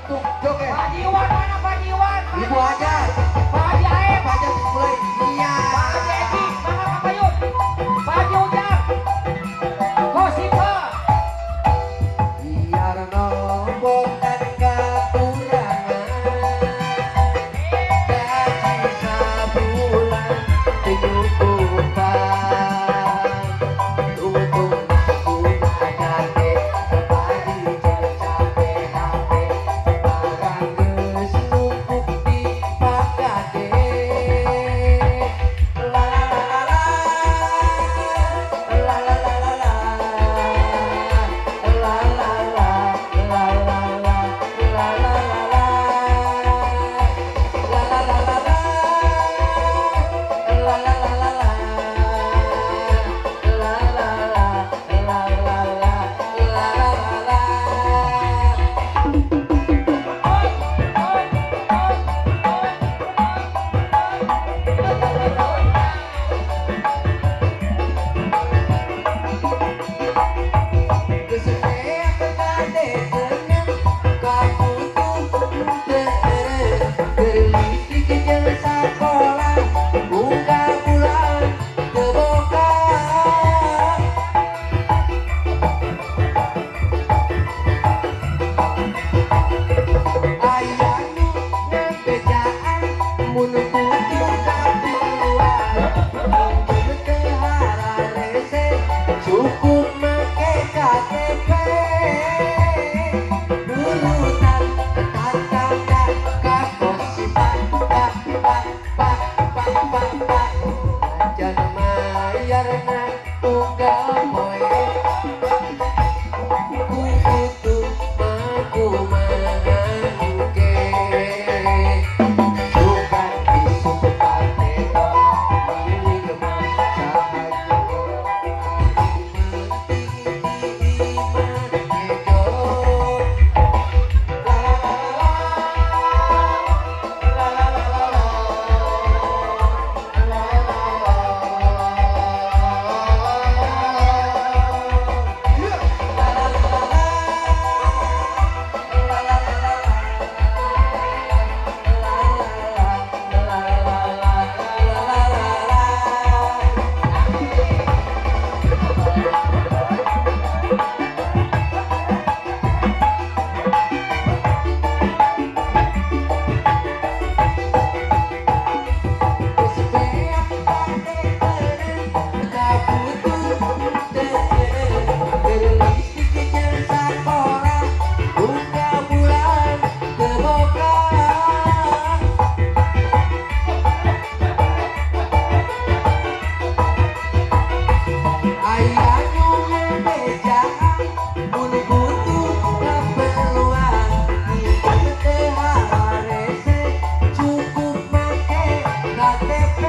untuk joget. Pak Jiwan mana Pak Jiwan? Ibu aja. Pak Haji Aep. Apa aja mulai. Iya. Pak Haji Eki. Mana Pak Payut? Pak Haji Ujang. Kosipa. Biar nombok dan kekurangan gaji sabulan kecukupan untung aku ngajake pagi capek hati barang geus numpuk dipakade la la la la cukup make KTP urutan tetangga kakosipan pak ajan mayarna tunggal poe kudu mampu mangke sukan disukan teko milik masahaja cukup make KTP